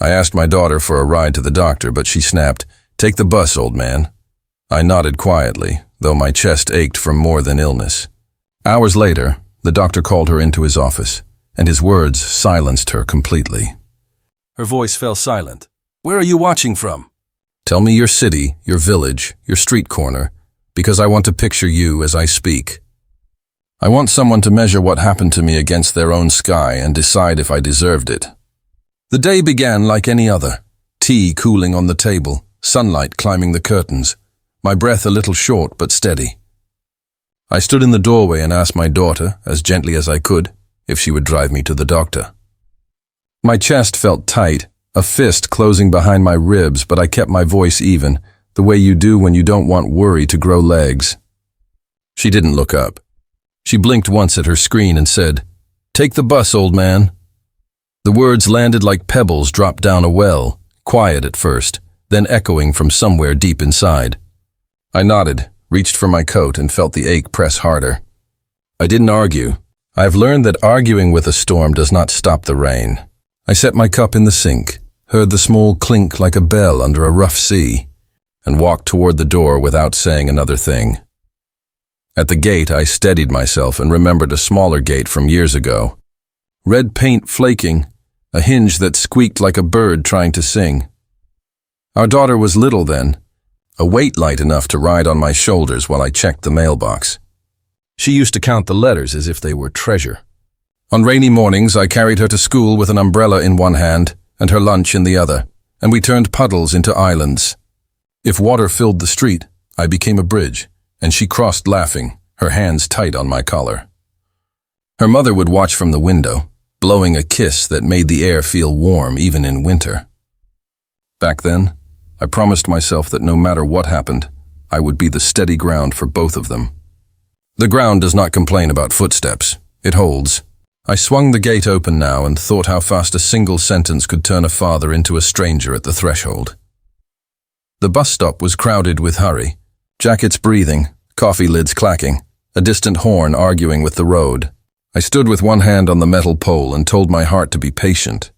I asked my daughter for a ride to the doctor, but she snapped, "Take the bus, old man." I nodded quietly, though my chest ached from more than illness. Hours later, the doctor called her into his office, and his words silenced her completely. Her voice fell silent. "Where are you watching from?" "Tell me your city, your village, your street corner, because I want to picture you as I speak. I want someone to measure what happened to me against their own sky and decide if I deserved it." The day began like any other. Tea cooling on the table, sunlight climbing the curtains, my breath a little short but steady. I stood in the doorway and asked my daughter, as gently as I could, if she would drive me to the doctor. My chest felt tight, a fist closing behind my ribs, but I kept my voice even, the way you do when you don't want worry to grow legs. She didn't look up. She blinked once at her screen and said, "Take the bus, old man." The words landed like pebbles dropped down a well, quiet at first, then echoing from somewhere deep inside. I nodded, reached for my coat, and felt the ache press harder. I didn't argue. I've learned that arguing with a storm does not stop the rain. I set my cup in the sink, heard the small clink like a bell under a rough sea, and walked toward the door without saying another thing. At the gate, I steadied myself and remembered a smaller gate from years ago. Red paint flaking, a hinge that squeaked like a bird trying to sing. Our daughter was little then, a weight light enough to ride on my shoulders while I checked the mailbox. She used to count the letters as if they were treasure. On rainy mornings, I carried her to school with an umbrella in one hand and her lunch in the other, and we turned puddles into islands. If water filled the street, I became a bridge, and she crossed laughing, her hands tight on my collar. Her mother would watch from the window, blowing a kiss that made the air feel warm even in winter. Back then, I promised myself that no matter what happened, I would be the steady ground for both of them. The ground does not complain about footsteps. It holds. I swung the gate open now and thought how fast a single sentence could turn a father into a stranger at the threshold. The bus stop was crowded with hurry, jackets breathing, coffee lids clacking, a distant horn arguing with the road. I stood with one hand on the metal pole and told my heart to be patient.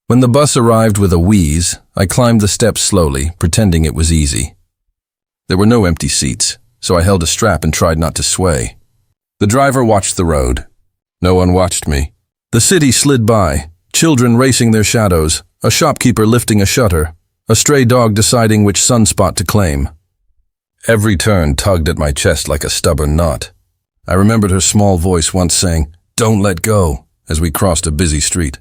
When the bus arrived with a wheeze, I climbed the steps slowly, pretending it was easy. There were no empty seats, so I held a strap and tried not to sway. The driver watched the road. No one watched me. The city slid by, children racing their shadows, a shopkeeper lifting a shutter, a stray dog deciding which sunspot to claim. Every turn tugged at my chest like a stubborn knot. I remembered her small voice once saying, "Don't let go," as we crossed a busy street.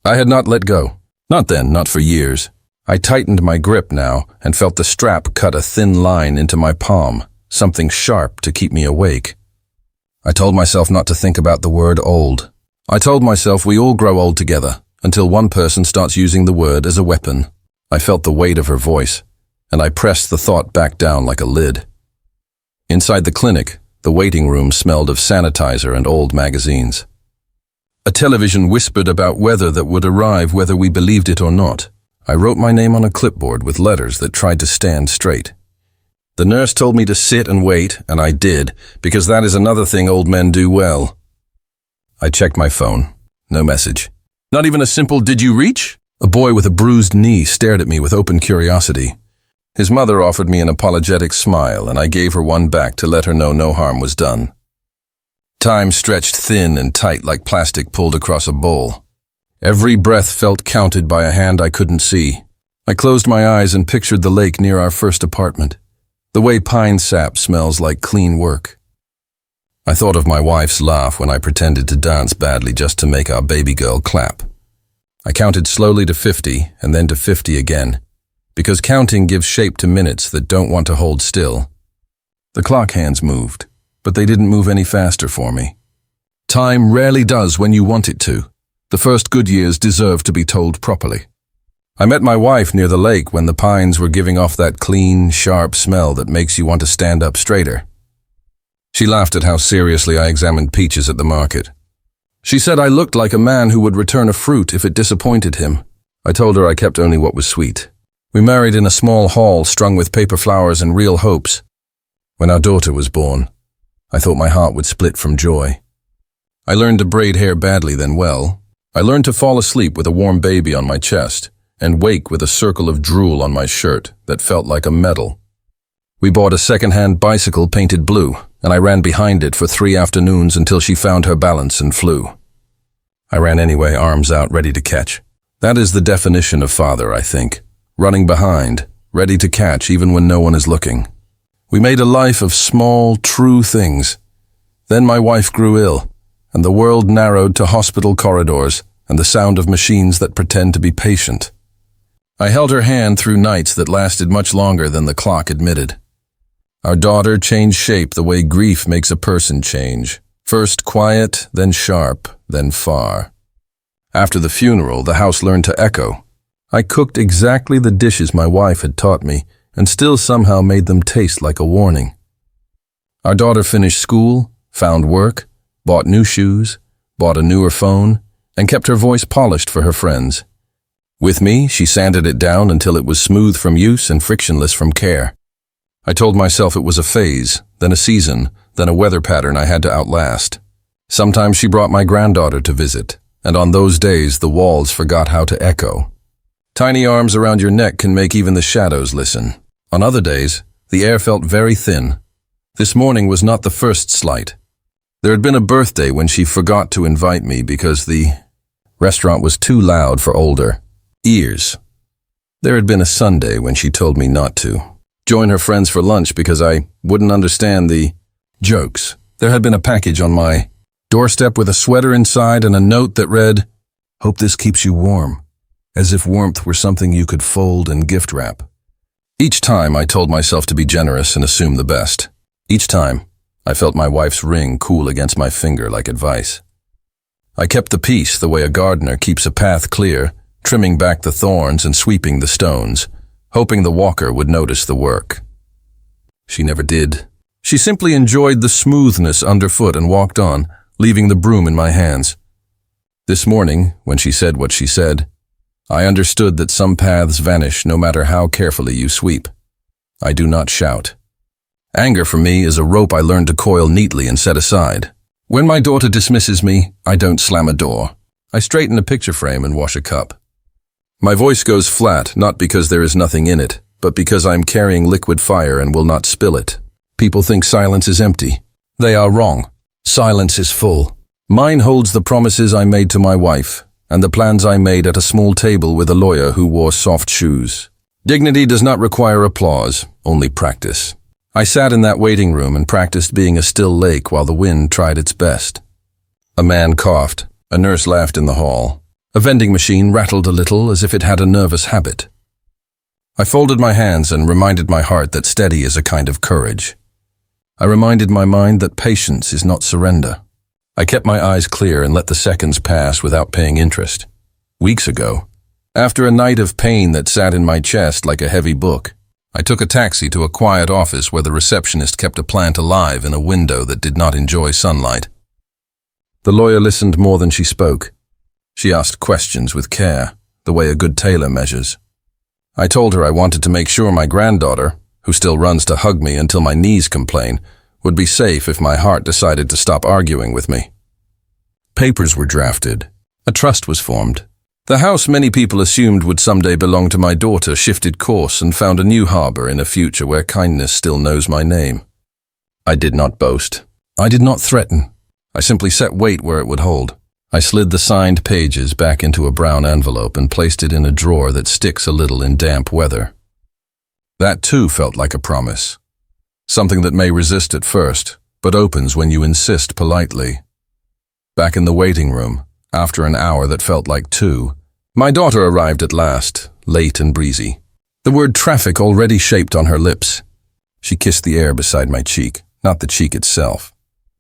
I had not let go. Not then, not for years. I tightened my grip now and felt the strap cut a thin line into my palm, something sharp to keep me awake. I told myself not to think about the word old. I told myself we all grow old together, until one person starts using the word as a weapon. I felt the weight of her voice, and I pressed the thought back down like a lid. Inside the clinic, the waiting room smelled of sanitizer and old magazines. A television whispered about weather that would arrive whether we believed it or not. I wrote my name on a clipboard with letters that tried to stand straight. The nurse told me to sit and wait, and I did, because that is another thing old men do well. I checked my phone. No message. Not even a simple "Did you reach?" A boy with a bruised knee stared at me with open curiosity. His mother offered me an apologetic smile, and I gave her one back to let her know no harm was done. Time stretched thin and tight like plastic pulled across a bowl. Every breath felt counted by a hand I couldn't see. I closed my eyes and pictured the lake near our first apartment, the way pine sap smells like clean work. I thought of my wife's laugh when I pretended to dance badly just to make our baby girl clap. I counted slowly to 50 and then to 50 again, because counting gives shape to minutes that don't want to hold still. The clock hands moved, but they didn't move any faster for me. Time rarely does when you want it to. The first good years deserve to be told properly. I met my wife near the lake when the pines were giving off that clean, sharp smell that makes you want to stand up straighter. She laughed at how seriously I examined peaches at the market. She said I looked like a man who would return a fruit if it disappointed him. I told her I kept only what was sweet. We married in a small hall strung with paper flowers and real hopes. When our daughter was born, I thought my heart would split from joy. I learned to braid hair badly then well. I learned to fall asleep with a warm baby on my chest, and wake with a circle of drool on my shirt that felt like a medal. We bought a second-hand bicycle painted blue, and I ran behind it for 3 afternoons until she found her balance and flew. I ran anyway, arms out, ready to catch. That is the definition of father, I think. Running behind, ready to catch even when no one is looking. We made a life of small, true things. Then my wife grew ill, and the world narrowed to hospital corridors and the sound of machines that pretend to be patient. I held her hand through nights that lasted much longer than the clock admitted. Our daughter changed shape the way grief makes a person change. First quiet, then sharp, then far. After the funeral, the house learned to echo. I cooked exactly the dishes my wife had taught me, and still somehow made them taste like a warning. Our daughter finished school, found work, bought new shoes, bought a newer phone, and kept her voice polished for her friends. With me, she sanded it down until it was smooth from use and frictionless from care. I told myself it was a phase, then a season, then a weather pattern I had to outlast. Sometimes she brought my granddaughter to visit, and on those days the walls forgot how to echo. Tiny arms around your neck can make even the shadows listen. On other days, the air felt very thin. This morning was not the first slight. There had been a birthday when she forgot to invite me because the restaurant was too loud for older ears. There had been a Sunday when she told me not to join her friends for lunch because I wouldn't understand the jokes. There had been a package on my doorstep with a sweater inside and a note that read, "Hope this keeps you warm," as if warmth were something you could fold and gift wrap. Each time I told myself to be generous and assume the best. Each time I felt my wife's ring cool against my finger like advice. I kept the peace the way a gardener keeps a path clear, trimming back the thorns and sweeping the stones, hoping the walker would notice the work. She never did. She simply enjoyed the smoothness underfoot and walked on, leaving the broom in my hands. This morning, when she said what she said, I understood that some paths vanish no matter how carefully you sweep. I do not shout. Anger for me is a rope I learned to coil neatly and set aside. When my daughter dismisses me, I don't slam a door. I straighten a picture frame and wash a cup. My voice goes flat, not because there is nothing in it, but because I am carrying liquid fire and will not spill it. People think silence is empty. They are wrong. Silence is full. Mine holds the promises I made to my wife, and the plans I made at a small table with a lawyer who wore soft shoes. Dignity does not require applause, only practice. I sat in that waiting room and practiced being a still lake while the wind tried its best. A man coughed. A nurse laughed in the hall. A vending machine rattled a little as if it had a nervous habit. I folded my hands and reminded my heart that steady is a kind of courage. I reminded my mind that patience is not surrender. I kept my eyes clear and let the seconds pass without paying interest. Weeks ago, after a night of pain that sat in my chest like a heavy book, I took a taxi to a quiet office where the receptionist kept a plant alive in a window that did not enjoy sunlight. The lawyer listened more than she spoke. She asked questions with care, the way a good tailor measures. I told her I wanted to make sure my granddaughter, who still runs to hug me until my knees complain, would be safe if my heart decided to stop arguing with me. Papers were drafted. A trust was formed. The house many people assumed would someday belong to my daughter shifted course and found a new harbor in a future where kindness still knows my name. I did not boast. I did not threaten. I simply set weight where it would hold. I slid the signed pages back into a brown envelope and placed it in a drawer that sticks a little in damp weather. That too felt like a promise. Something that may resist at first, but opens when you insist politely. Back in the waiting room, after an hour that felt like 2, my daughter arrived at last, late and breezy. The word traffic already shaped on her lips. She kissed the air beside my cheek, not the cheek itself,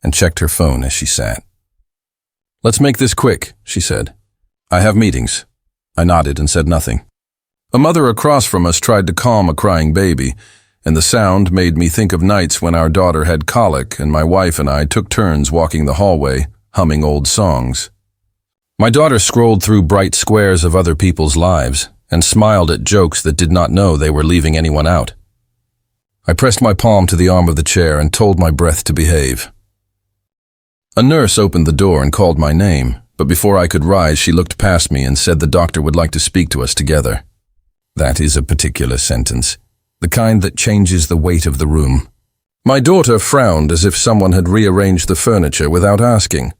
and checked her phone as she sat. "Let's make this quick," she said. "I have meetings." I nodded and said nothing. A mother across from us tried to calm a crying baby, and the sound made me think of nights when our daughter had colic and my wife and I took turns walking the hallway, humming old songs. My daughter scrolled through bright squares of other people's lives and smiled at jokes that did not know they were leaving anyone out. I pressed my palm to the arm of the chair and told my breath to behave. A nurse opened the door and called my name, but before I could rise, she looked past me and said the doctor would like to speak to us together. That is a particular sentence, the kind that changes the weight of the room. My daughter frowned as if someone had rearranged the furniture without asking.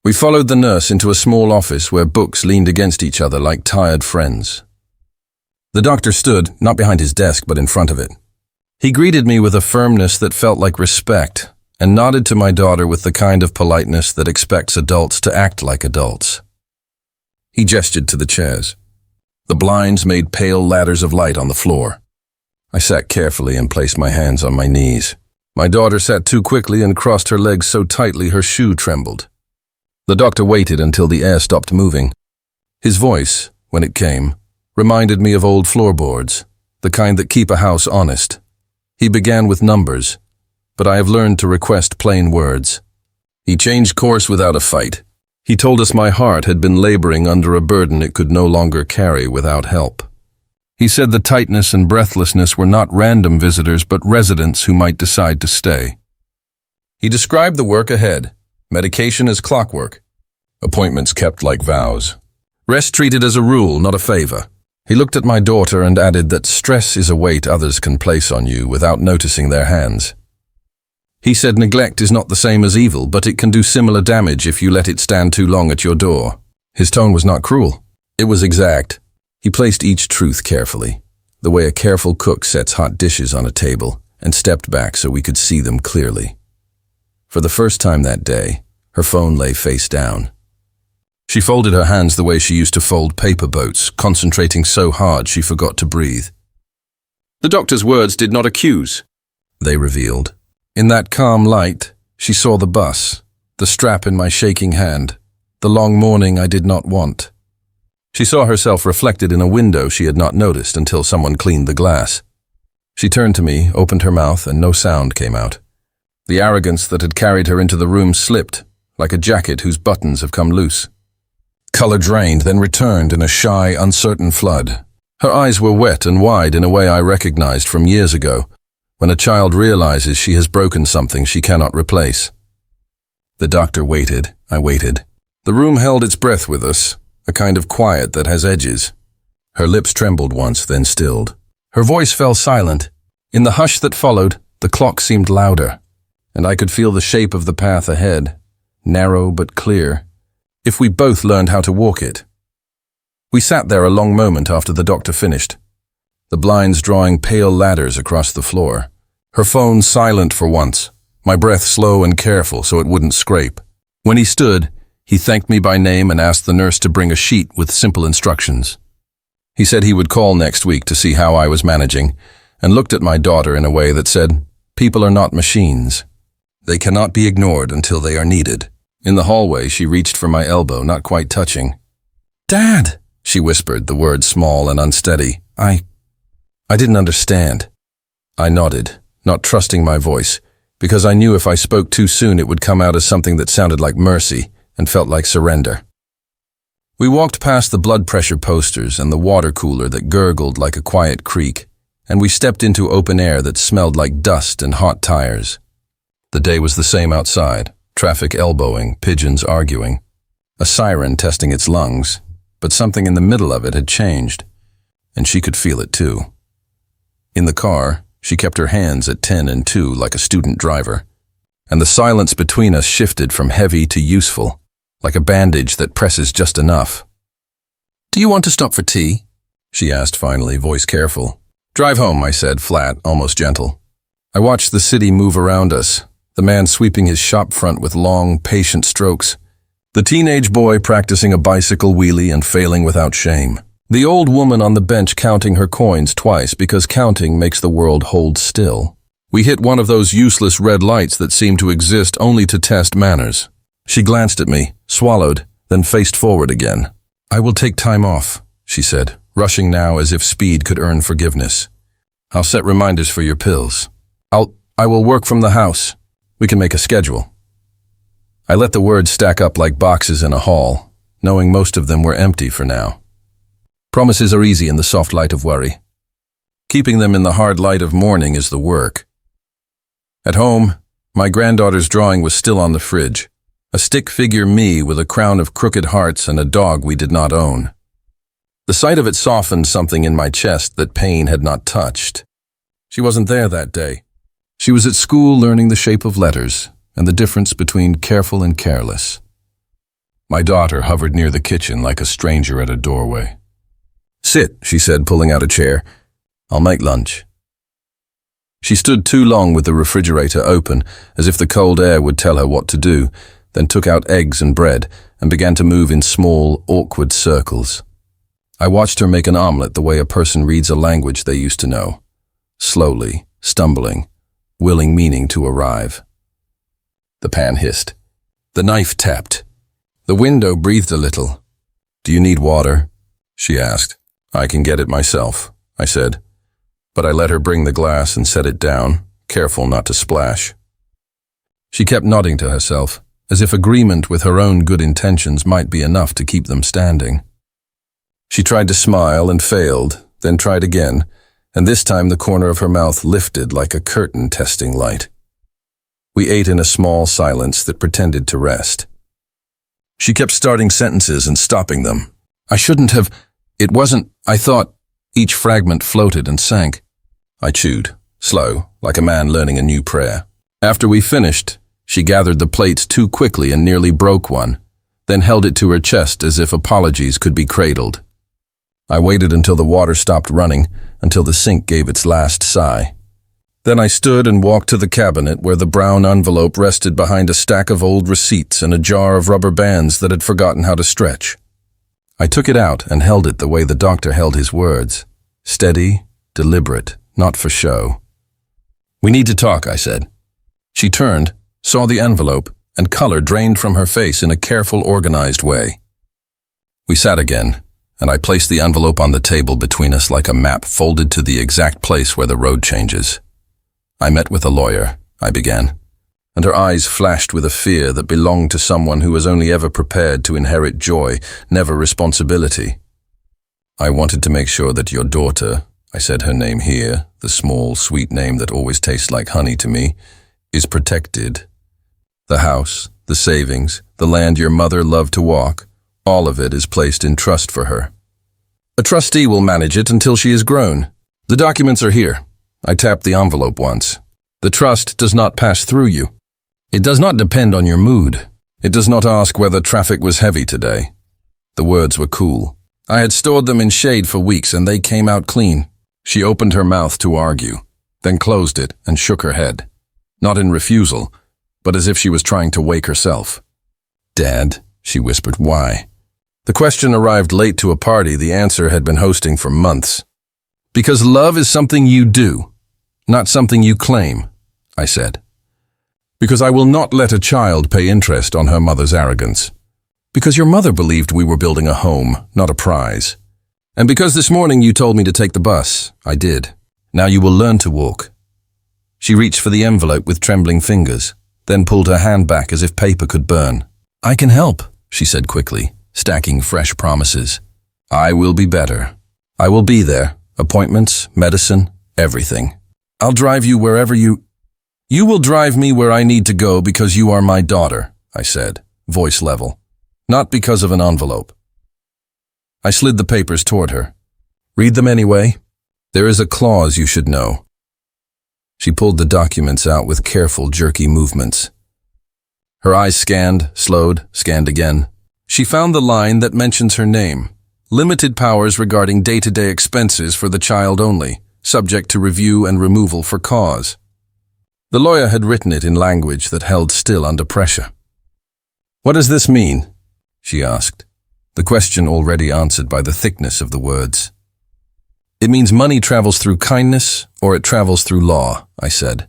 We followed the nurse into a small office where books leaned against each other like tired friends. The doctor stood, not behind his desk, but in front of it. He greeted me with a firmness that felt like respect, and nodded to my daughter with the kind of politeness that expects adults to act like adults. He gestured to the chairs. The blinds made pale ladders of light on the floor. I sat carefully and placed my hands on my knees. My daughter sat too quickly and crossed her legs so tightly her shoe trembled. The doctor waited until the air stopped moving. His voice, when it came, reminded me of old floorboards, the kind that keep a house honest. He began with numbers, but I have learned to request plain words. He changed course without a fight. He told us my heart had been laboring under a burden it could no longer carry without help. He said the tightness and breathlessness were not random visitors but residents who might decide to stay. He described the work ahead, medication as clockwork, appointments kept like vows, rest treated as a rule, not a favor. He looked at my daughter and added that stress is a weight others can place on you without noticing their hands. He said neglect is not the same as evil, but it can do similar damage if you let it stand too long at your door. His tone was not cruel. It was exact. He placed each truth carefully, the way a careful cook sets hot dishes on a table, and stepped back so we could see them clearly. For the first time that day, her phone lay face down. She folded her hands the way she used to fold paper boats, concentrating so hard she forgot to breathe. The doctor's words did not accuse, they revealed. In that calm light, she saw the bus, the strap in my shaking hand, the long morning I did not want. She saw herself reflected in a window she had not noticed until someone cleaned the glass. She turned to me, opened her mouth, and no sound came out. The arrogance that had carried her into the room slipped, like a jacket whose buttons have come loose. Color drained, then returned in a shy, uncertain flood. Her eyes were wet and wide in a way I recognized from years ago, when a child realizes she has broken something she cannot replace. The doctor waited. I waited. The room held its breath with us, a kind of quiet that has edges. Her lips trembled once, then stilled. Her voice fell silent. In the hush that followed, the clock seemed louder, and I could feel the shape of the path ahead, narrow but clear, if we both learned how to walk it. We sat there a long moment after the doctor finished, the blinds drawing pale ladders across the floor, her phone silent for once, my breath slow and careful so it wouldn't scrape. When he stood, he thanked me by name and asked the nurse to bring a sheet with simple instructions. He said he would call next week to see how I was managing, and looked at my daughter in a way that said, "People are not machines. They cannot be ignored until they are needed." In the hallway, she reached for my elbow, not quite touching. "Dad," she whispered, the words small and unsteady. I didn't understand. I nodded, not trusting my voice, because I knew if I spoke too soon it would come out as something that sounded like mercy and felt like surrender. We walked past the blood pressure posters and the water cooler that gurgled like a quiet creek, and we stepped into open air that smelled like dust and hot tires. The day was the same outside, traffic elbowing, pigeons arguing, a siren testing its lungs, but something in the middle of it had changed, and she could feel it too. In the car, she kept her hands at 10 and 2 like a student driver, and the silence between us shifted from heavy to useful, like a bandage that presses just enough. "Do you want to stop for tea?" she asked finally, voice careful. "Drive home," I said, flat, almost gentle. I watched the city move around us, the man sweeping his shop front with long, patient strokes, the teenage boy practicing a bicycle wheelie and failing without shame, the old woman on the bench counting her coins twice because counting makes the world hold still. We hit one of those useless red lights that seem to exist only to test manners. She glanced at me, swallowed, then faced forward again. "I will take time off," she said, rushing now as if speed could earn forgiveness. "I'll set reminders for your pills. I will work from the house. We can make a schedule." I let the words stack up like boxes in a hall, knowing most of them were empty for now. Promises are easy in the soft light of worry. Keeping them in the hard light of mourning is the work. At home, my granddaughter's drawing was still on the fridge, a stick figure me with a crown of crooked hearts and a dog we did not own. The sight of it softened something in my chest that pain had not touched. She wasn't there that day. She was at school learning the shape of letters and the difference between careful and careless. My daughter hovered near the kitchen like a stranger at a doorway. "Sit," she said, pulling out a chair. "I'll make lunch." She stood too long with the refrigerator open, as if the cold air would tell her what to do, then took out eggs and bread and began to move in small, awkward circles. I watched her make an omelet the way a person reads a language they used to know, slowly, stumbling, willing meaning to arrive. The pan hissed. The knife tapped. The window breathed a little. "Do you need water?" she asked. "I can get it myself," I said. But I let her bring the glass and set it down, careful not to splash. She kept nodding to herself, as if agreement with her own good intentions might be enough to keep them standing. She tried to smile and failed, then tried again, and this time the corner of her mouth lifted like a curtain testing light. We ate in a small silence that pretended to rest. She kept starting sentences and stopping them. "I shouldn't have. It wasn't. I thought." Each fragment floated and sank. I chewed, slow, like a man learning a new prayer. After we finished, she gathered the plates too quickly and nearly broke one, then held it to her chest as if apologies could be cradled. I waited until the water stopped running, until the sink gave its last sigh. Then I stood and walked to the cabinet where the brown envelope rested behind a stack of old receipts and a jar of rubber bands that had forgotten how to stretch. I took it out and held it the way the doctor held his words, steady, deliberate, not for show. "We need to talk," I said. She turned, saw the envelope, and color drained from her face in a careful, organized way. We sat again, and I placed the envelope on the table between us like a map folded to the exact place where the road changes. "I met with a lawyer," I began, and her eyes flashed with a fear that belonged to someone who was only ever prepared to inherit joy, never responsibility. "I wanted to make sure that your daughter," I said her name here, the small, sweet name that always tastes like honey to me, "is protected. The house, the savings, the land your mother loved to walk, all of it is placed in trust for her. A trustee will manage it until she is grown. The documents are here." I tapped the envelope once. "The trust does not pass through you. It does not depend on your mood. It does not ask whether traffic was heavy today." The words were cool. I had stored them in shade for weeks and they came out clean. She opened her mouth to argue, then closed it and shook her head. Not in refusal, but as if she was trying to wake herself. "Dad," she whispered, "why?" The question arrived late to a party the answer had been hosting for months. "Because love is something you do, not something you claim," I said. "Because I will not let a child pay interest on her mother's arrogance. Because your mother believed we were building a home, not a prize. And because this morning you told me to take the bus, I did. Now you will learn to walk." She reached for the envelope with trembling fingers, then pulled her hand back as if paper could burn. "I can help," she said quickly, stacking fresh promises. "I will be better. I will be there. Appointments, medicine, everything. I'll drive you wherever you will drive me where I need to go because you are my daughter," I said, voice level. "Not because of an envelope." I slid the papers toward her. "Read them anyway. There is a clause you should know." She pulled the documents out with careful, jerky movements. Her eyes scanned, slowed, scanned again. She found the line that mentions her name. "Limited powers regarding day-to-day expenses for the child only, subject to review and removal for cause." The lawyer had written it in language that held still under pressure. "What does this mean?" she asked, the question already answered by the thickness of the words. "It means money travels through kindness or it travels through law," I said.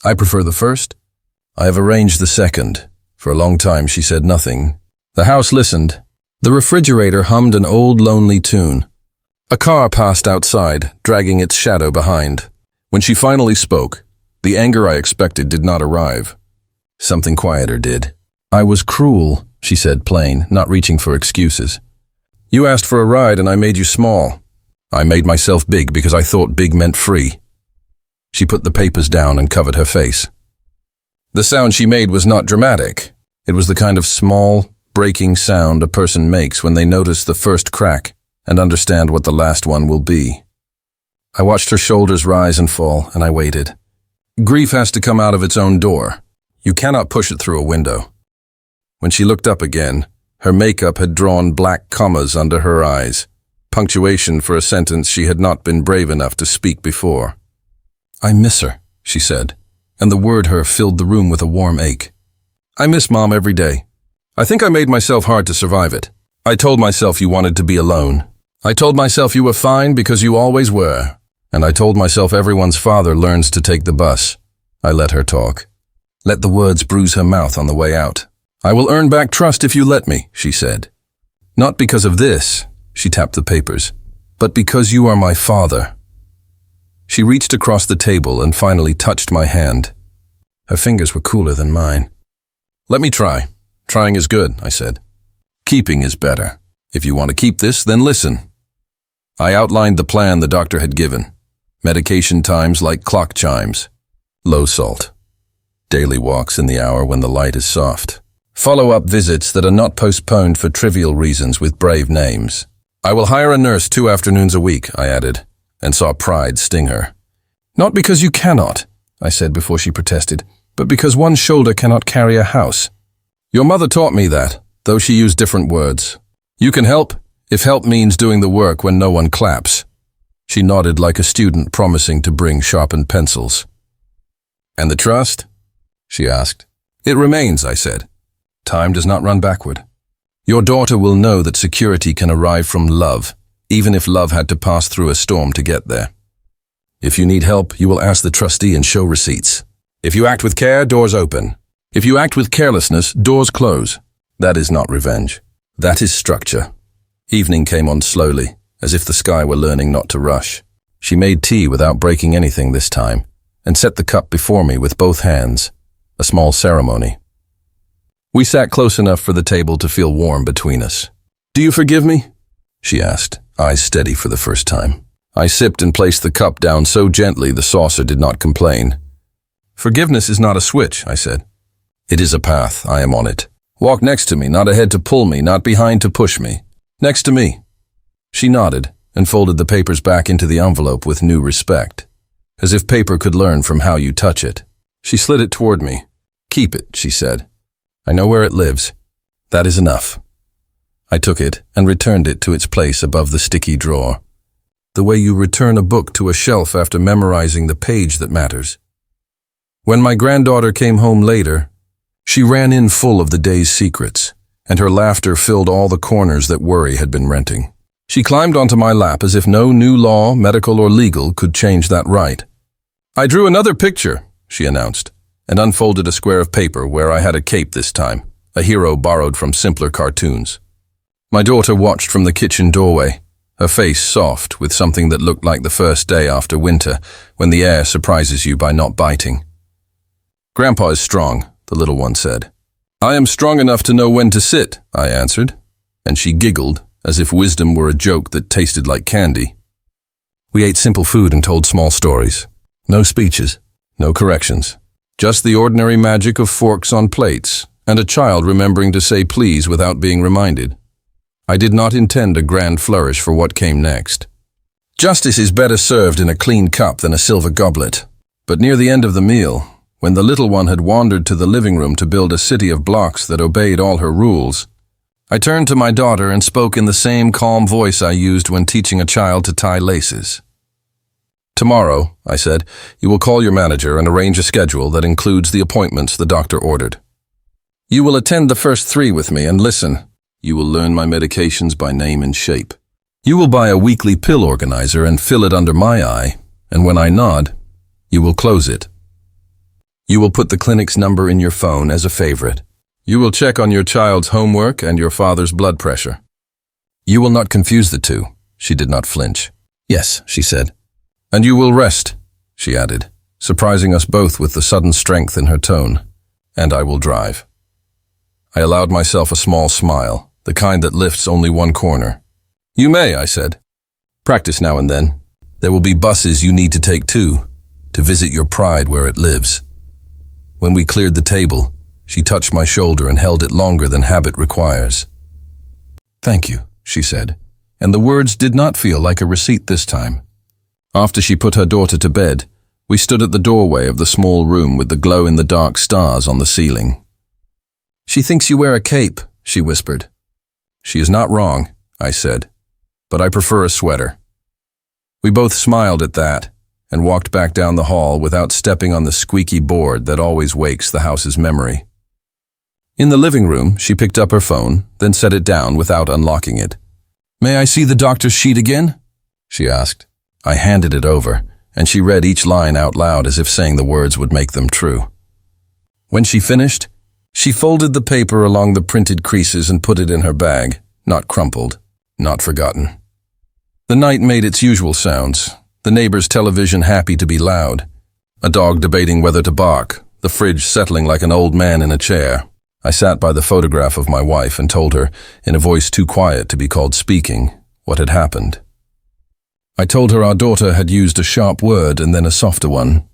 "I prefer the first. I have arranged the second." For a long time she said nothing. The house listened. The refrigerator hummed an old lonely tune. A car passed outside, dragging its shadow behind. When she finally spoke, the anger I expected did not arrive. Something quieter did. "I was cruel," she said plain, not reaching for excuses. "You asked for a ride and I made you small. I made myself big because I thought big meant free." She put the papers down and covered her face. The sound she made was not dramatic. It was the kind of small, breaking sound a person makes when they notice the first crack, and understand what the last one will be. I watched her shoulders rise and fall, and I waited. Grief has to come out of its own door. You cannot push it through a window. When she looked up again, her makeup had drawn black commas under her eyes, punctuation for a sentence she had not been brave enough to speak before. "I miss her," she said, and the word "her" filled the room with a warm ache. "I miss Mom every day. I think I made myself hard to survive it. I told myself you wanted to be alone. I told myself you were fine because you always were. And I told myself everyone's father learns to take the bus." I let her talk. Let the words bruise her mouth on the way out. "I will earn back trust if you let me," she said. "Not because of this," she tapped the papers, "but because you are my father." She reached across the table and finally touched my hand. Her fingers were cooler than mine. "Let me try. Trying is good," I said. "Keeping is better. If you want to keep this, then listen." I outlined the plan the doctor had given. Medication times like clock chimes. Low salt. Daily walks in the hour when the light is soft. Follow-up visits that are not postponed for trivial reasons with brave names. "I will hire a nurse 2 afternoons a week," I added, and saw pride sting her. "Not because you cannot," I said before she protested, "but because one shoulder cannot carry a house. Your mother taught me that, though she used different words. You can help, if help means doing the work when no one claps." She nodded like a student promising to bring sharpened pencils. "And the trust?" she asked. "It remains," I said. "Time does not run backward. Your daughter will know that security can arrive from love, even if love had to pass through a storm to get there. If you need help, you will ask the trustee and show receipts. If you act with care, doors open. If you act with carelessness, doors close. That is not revenge. That is structure." Evening came on slowly, as if the sky were learning not to rush. She made tea without breaking anything this time, and set the cup before me with both hands, a small ceremony. We sat close enough for the table to feel warm between us. "Do you forgive me?" she asked, eyes steady for the first time. I sipped and placed the cup down so gently the saucer did not complain. "Forgiveness is not a switch," I said. "It is a path. I am on it. Walk next to me, not ahead to pull me, not behind to push me. Next to me." She nodded and folded the papers back into the envelope with new respect, as if paper could learn from how you touch it. She slid it toward me. "Keep it," she said. "I know where it lives. That is enough." I took it and returned it to its place above the sticky drawer. The way you return a book to a shelf after memorizing the page that matters. When my granddaughter came home later, she ran in full of the day's secrets, and her laughter filled all the corners that worry had been renting. She climbed onto my lap as if no new law, medical or legal, could change that right. "I drew another picture," she announced, and unfolded a square of paper where I had a cape this time, a hero borrowed from simpler cartoons. My daughter watched from the kitchen doorway, her face soft with something that looked like the first day after winter, when the air surprises you by not biting. "Grandpa is strong," the little one said. "I am strong enough to know when to sit," I answered, and she giggled as if wisdom were a joke that tasted like candy. We ate simple food and told small stories. No speeches, no corrections. Just the ordinary magic of forks on plates, and a child remembering to say please without being reminded. I did not intend a grand flourish for what came next. Justice is better served in a clean cup than a silver goblet. But near the end of the meal, when the little one had wandered to the living room to build a city of blocks that obeyed all her rules, I turned to my daughter and spoke in the same calm voice I used when teaching a child to tie laces. "Tomorrow," I said, "you will call your manager and arrange a schedule that includes the appointments the doctor ordered. You will attend the first 3 with me and listen. You will learn my medications by name and shape. You will buy a weekly pill organizer and fill it under my eye, and when I nod, you will close it. You will put the clinic's number in your phone as a favorite. You will check on your child's homework and your father's blood pressure. You will not confuse the two." She did not flinch. "Yes," she said. "And you will rest," she added, surprising us both with the sudden strength in her tone. "And I will drive." I allowed myself a small smile, the kind that lifts only one corner. "You may," I said. "Practice now and then. There will be buses you need to take too, to visit your pride where it lives." When we cleared the table, she touched my shoulder and held it longer than habit requires. "Thank you," she said, and the words did not feel like a receipt this time. After she put her daughter to bed, we stood at the doorway of the small room with the glow-in-the-dark stars on the ceiling. "She thinks you wear a cape," she whispered. "She is not wrong," I said, "but I prefer a sweater." We both smiled at that and walked back down the hall without stepping on the squeaky board that always wakes the house's memory. In the living room, she picked up her phone, then set it down without unlocking it. "May I see the doctor's sheet again?" she asked. I handed it over, and she read each line out loud as if saying the words would make them true. When she finished, she folded the paper along the printed creases and put it in her bag, not crumpled, not forgotten. The night made its usual sounds, the neighbor's television happy to be loud, a dog debating whether to bark, the fridge settling like an old man in a chair. I sat by the photograph of my wife and told her, in a voice too quiet to be called speaking, what had happened. I told her our daughter had used a sharp word and then a softer one.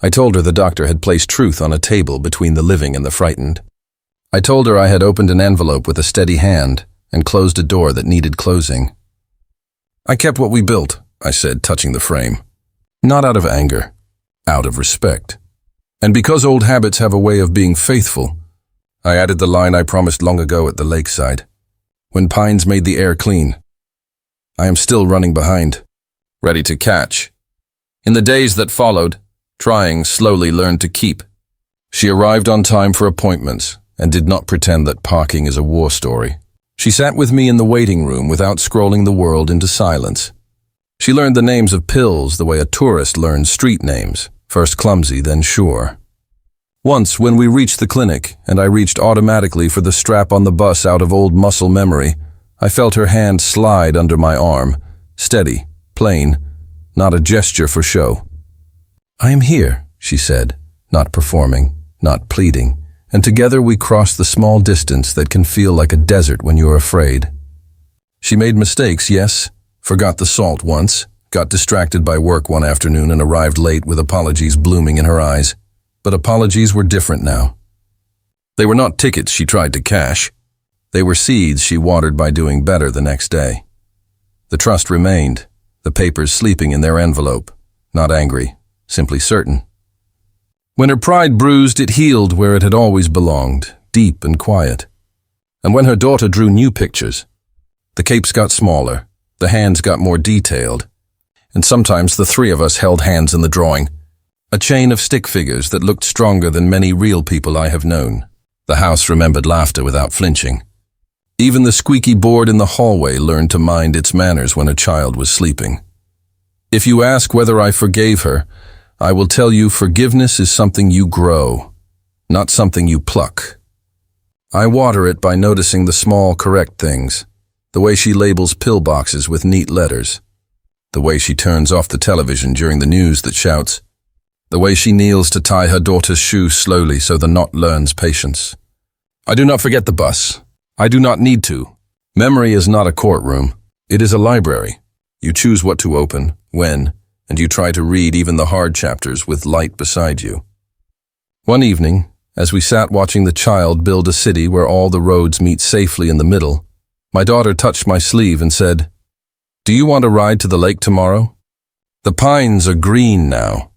I told her the doctor had placed truth on a table between the living and the frightened. I told her I had opened an envelope with a steady hand and closed a door that needed closing. "I kept what we built," I said, touching the frame. "Not out of anger, out of respect. And because old habits have a way of being faithful, I added the line I promised long ago at the lakeside, when pines made the air clean. I am still running behind, ready to catch." In the days that followed, trying slowly learned to keep. She arrived on time for appointments and did not pretend that parking is a war story. She sat with me in the waiting room without scrolling the world into silence. She learned the names of pills the way a tourist learns street names, first clumsy, then sure. Once, when we reached the clinic and I reached automatically for the strap on the bus out of old muscle memory, I felt her hand slide under my arm, steady, plain, not a gesture for show. "I am here," she said, not performing, not pleading, and together we crossed the small distance that can feel like a desert when you're afraid. She made mistakes, yes, forgot the salt once, got distracted by work one afternoon and arrived late with apologies blooming in her eyes. But apologies were different now. They were not tickets she tried to cash. They were seeds she watered by doing better the next day. The trust remained, the papers sleeping in their envelope, not angry, simply certain. When her pride bruised, it healed where it had always belonged, deep and quiet. And when her daughter drew new pictures, the capes got smaller, the hands got more detailed, and sometimes the three of us held hands in the drawing, a chain of stick figures that looked stronger than many real people I have known. The house remembered laughter without flinching. Even the squeaky board in the hallway learned to mind its manners when a child was sleeping. If you ask whether I forgave her, I will tell you forgiveness is something you grow, not something you pluck. I water it by noticing the small, correct things, the way she labels pill boxes with neat letters, the way she turns off the television during the news that shouts, the way she kneels to tie her daughter's shoe slowly so the knot learns patience. I do not forget the bus. I do not need to. Memory is not a courtroom. It is a library. You choose what to open, when, and you try to read even the hard chapters with light beside you. One evening, as we sat watching the child build a city where all the roads meet safely in the middle, my daughter touched my sleeve and said, "Do you want a ride to the lake tomorrow? The pines are green now."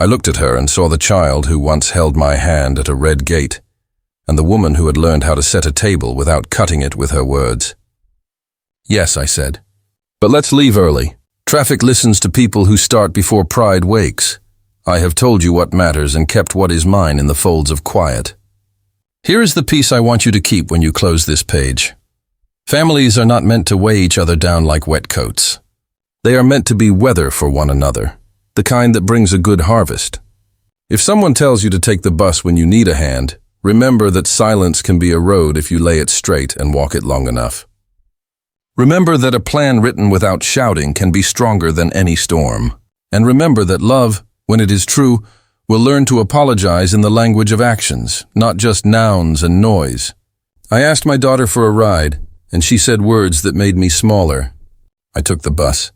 I looked at her and saw the child who once held my hand at a red gate, and the woman who had learned how to set a table without cutting it with her words. "Yes," I said, "but let's leave early. Traffic listens to people who start before pride wakes. I have told you what matters and kept what is mine in the folds of quiet. Here is the piece I want you to keep when you close this page. Families are not meant to weigh each other down like wet coats. They are meant to be weather for one another, the kind that brings a good harvest. If someone tells you to take the bus when you need a hand, remember that silence can be a road if you lay it straight and walk it long enough. Remember that a plan written without shouting can be stronger than any storm. And remember that love, when it is true, will learn to apologize in the language of actions, not just nouns and noise." I asked my daughter for a ride, and she said words that made me smaller. I took the bus.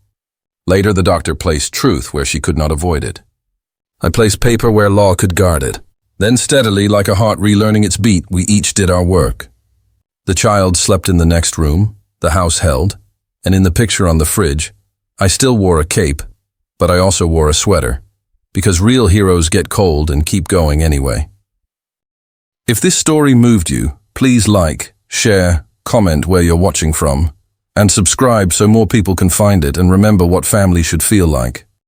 Later, the doctor placed truth where she could not avoid it. I placed paper where law could guard it. Then steadily, like a heart relearning its beat, we each did our work. The child slept in the next room, the house held, and in the picture on the fridge, I still wore a cape, but I also wore a sweater, because real heroes get cold and keep going anyway. If this story moved you, please like, share, comment where you're watching from, and subscribe so more people can find it and remember what family should feel like.